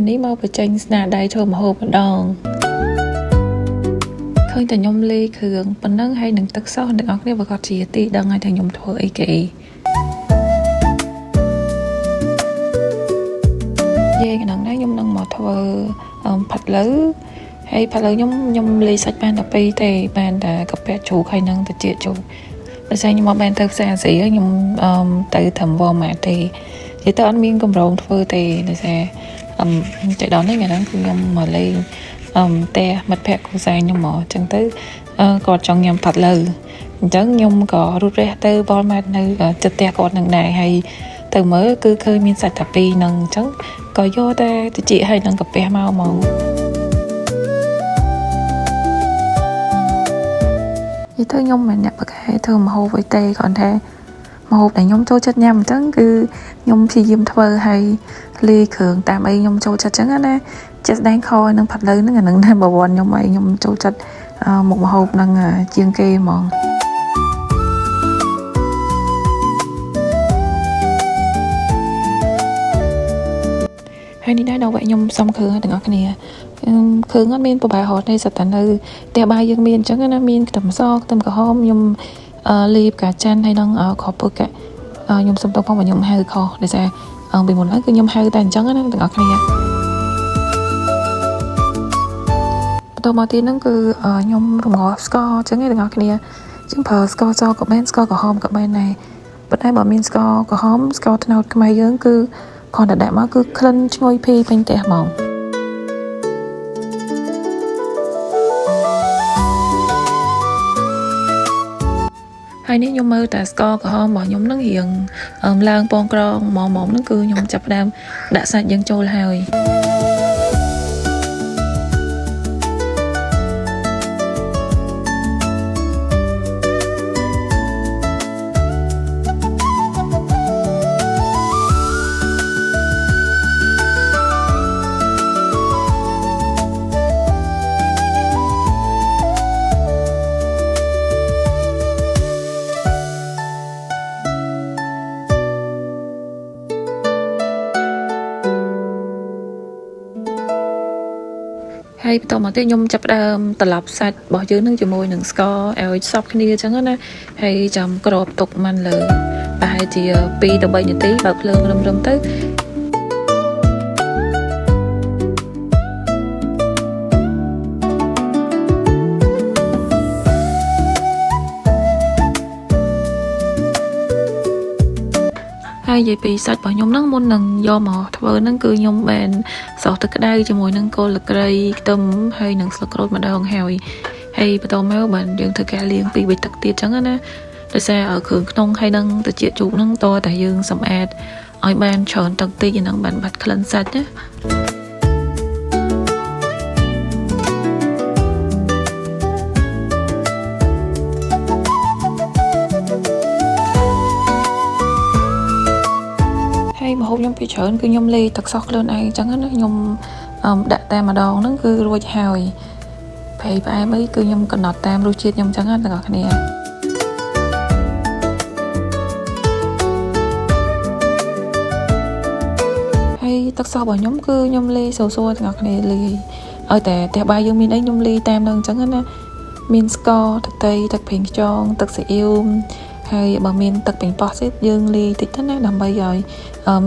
នេះមកបញ្ចេញស្នាដៃធ្វើម្ហូបម្ដងឃើញតែខ្ញុំលេគ្រឿងប៉ុណ្ណឹងហើយនឹងទឹកសោសទាំងអស់គ្នាប្រកាសជាទីដឹងហើយថាខ្ញុំធ្វើអីគេយើងហ្នឹងដែរខ្ញុំនឹងមកធ្វើផាត់លើហើយផាត់លើខ្ញុំលេសាច់បានតែពីរទេបានតែកាពែជ្រូកហើយនឹងត្រចៀកជ្រូកដោយសារខ្ញុំមកបានទៅផ្សារអាស៊ីហើយខ្ញុំទៅត្រឹម Walmart ទេនិយាយទៅអត់មានកម្រងធ្វើទេដោយសារចៃដន្យហ្នឹងគឺខ្ញុំមកលេងផ្ទះមិត្តភក្តិគ្រួសារខ្ញុំមកអញ្ចឹងទៅគាត់ចង់ញ៉ាំផាត់លើអញ្ចឹងខ្ញុំក៏រត់រះទៅ Walmart នៅចិត្តផ្ទះគាត់នឹងដែរហើយទៅមើលគឺឃើញមានសាច់តាពីរហ្នឹងអញ្ចឹងក៏យកតែត្រចៀកហើយនឹងកាពះមកហ្មងនិយាយទៅខ្ញុំមិនអ្នកប្រកែធ្វើម្ហូបអីទេគ្រាន់តែម្ហូបដែលខ្ញុំចូលចិត្តញ៉ាំអញ្ចឹងគឺខ្ញុំព្យាយាមធ្វើហើយលាយគ្រឿងតាមអីខ្ញុំចូលចិត្តអញ្ចឹងណាជាក់ស្ដែងខនឹងផាត់លើហ្នឹងអានឹងnumber 1ខ្ញុំអីខ្ញុំចូលចិត្តមុខម្ហូបហ្នឹងជាងគេហ្មងហើយនេះដែរដល់វគ្គខ្ញុំសុំគ្រឿងទាំងអស់គ្នាគ្រឿងអត់មានប្រហែលរហូតទេសិតតែនៅផ្ទះបាយយើងមានអញ្ចឹងណាមានខ្ទឹមសខ្ទឹមក្រហមខ្ញុំលាបកាចាន់ហើយនឹងខពឹកខ្ញុំសុំទោសផងខ្ញុំហៅខុសដោយសារពីមុនហ្នឹងគឺខ្ញុំហៅតែអញ្ចឹងណាទាំងអស់គ្នាបន្តមកទៀតហ្នឹងគឺខ្ញុំរំងាស់ស្ករអញ្ចឹងទាំងអស់គ្នាជាងប្រើស្ករសក៏បានស្ករក្រហមក៏បានដែរប៉ុន្តែបើមានស្ករក្រហមស្ករត្នោតខ្មែរយើងគឺគ្រាន់តែដាក់មកគឺក្លិនឈ្ងុយភីពេញផ្ទះហ្មងហើយនេះខ្ញុំមើលតែស្ករក្រហមរបស់ខ្ញុំនឹងរៀងឡើងពងក្រងម៉មហ្នឹងគឺខ្ញុំចាប់ផ្ដើមដាក់សាច់យើងចូលហើយហើយបន្តមកទៀតខ្ញុំចាប់ផ្ដើមត្រឡប់សាច់របស់យើងនឹងជាមួយនឹងស្ករឲ្យសព្វគ្នាអញ្ចឹងណាហើយចាំក្របទុកមិនលើប្រហែលជា2ទៅ3នាទីបើកភ្លើងរឹមទៅហើយនិយាយពីសាច់របស់ខ្ញុំហ្នឹងមុននឹងយកមកធ្វើហ្នឹងគឺខ្ញុំបានសោះទឹកក្តៅជាមួយនឹងគល់លក្រីខ្ទឹមហើយនឹងស្លឹកក្រូចម្ដងហើយបន្តមកបានយើងធ្វើការលាងពី3ទឹកទៀតអញ្ចឹងណាដោយសារគ្រឿងក្នុងហើយនឹងត្រចៀកជូរហ្នឹងតតែយើងសម្អាតឲ្យបានច្រើនទឹកតិចហ្នឹងបានបាត់ក្លិនសាច់ណាម្ហូបខ្ញុំពីច្រើនគឺខ្ញុំលេទឹកសោះខ្លួនឯងអញ្ចឹងណាខ្ញុំដាក់តែម្ដងហ្នឹងគឺរួចហើយប្រៃផ្អែមអីគឺខ្ញុំកំណត់តាមរសជាតិខ្ញុំអញ្ចឹងណាទាំងអស់គ្នាហើយទឹកសោះរបស់ខ្ញុំគឺខ្ញុំលេសួរទាំងអស់គ្នាលេឲ្យតែផ្ទះបាយយើងមានអីខ្ញុំលេតាមនឹងអញ្ចឹងណាមានស្ករទឹកត្រីទឹកប្រេងខ្យងទឹកស៊ីអ៊ីវហើយបើមានទឹកប៉េងប៉ោះទៀតយើងលាយតិចទៅណាដើម្បីឲ្យ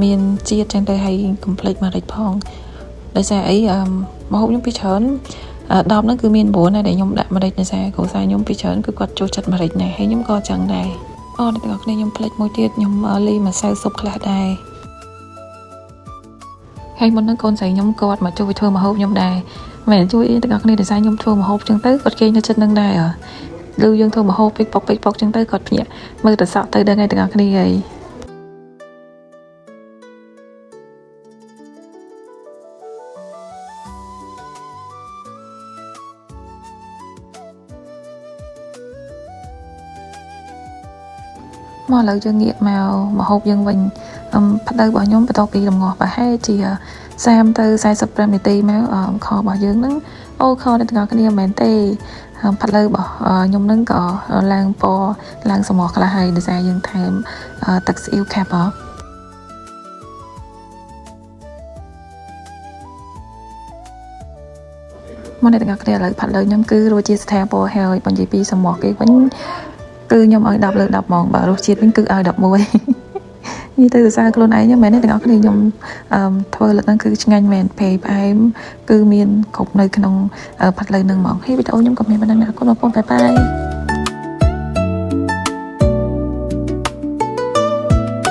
មានជាតិចឹងទៅហើយកុំភ្លេចម្រេចផងដោយសារអីម្ហូបខ្ញុំពីច្រើន10ហ្នឹងគឺមាន9ដែរដែលខ្ញុំដាក់ម្រេចដោយសារគ្រួសារខ្ញុំពីច្រើនគឺគាត់ចូលចិត្តម្រេចណាស់ហើយខ្ញុំក៏ចឹងដែរអ្នកទាំងអស់គ្នាខ្ញុំភ្លេចមួយទៀតខ្ញុំលាយម្សៅស៊ុបខ្លះដែរហើយមុនហ្នឹងកូនស្រីខ្ញុំគាត់មកជួយធ្វើម្ហូបខ្ញុំដែរមិនជួយទាំងអស់គ្នាដោយសារខ្ញុំធ្វើម្ហូបចឹងទៅគាត់គេនៅចិត្តនឹងដែរឬយើងធ្វើម្ហូបពេកប៉ុកចឹងទៅគាត់ភ្ញាក់មើលតែសក់ទៅដឹងហើយទាំងអស់គ្នាហើយមកឥឡូវយើងងាកមកម្ហូបយើងវិញផ្ដៅរបស់ខ្ញុំបន្ទាប់ពីរំងាស់ប្រហែលជា30ទៅ45នាទីមកខរបស់យើងហ្នឹងខអ្នកទាំងអស់គ្នាមិនមែនទេផាត់លើរបស់ខ្ញុំហ្នឹងក៏ឡើងពណ៌ឡើងសម្រស់ខ្លះហើយដោយសារយើងថែមទឹកស៊ីអ៊ីវខាប់ មកអ្នកទាំងអស់គ្នាឥឡូវផាត់លើខ្ញុំគឺរសជាតិស្ថាពរហើយបញ្ជាពីសំណគេវិញគឺខ្ញុំឲ្យ10លើ10ហ្មងបើរសជាតិវិញគឺឲ្យ11និយាយទៅសរសើរខ្លួនឯងមែនទេទាំងអស់គ្នាខ្ញុំធ្វើលើហ្នឹងគឺឆ្ងាញ់មែនផ្អែមគឺមានគ្រប់នៅក្នុងផាត់លើហ្នឹងហ្មងហើយវីដេអូខ្ញុំក៏មានប៉ុណ្ណឹងណាអរគុណបងប្អូនបាយបាយ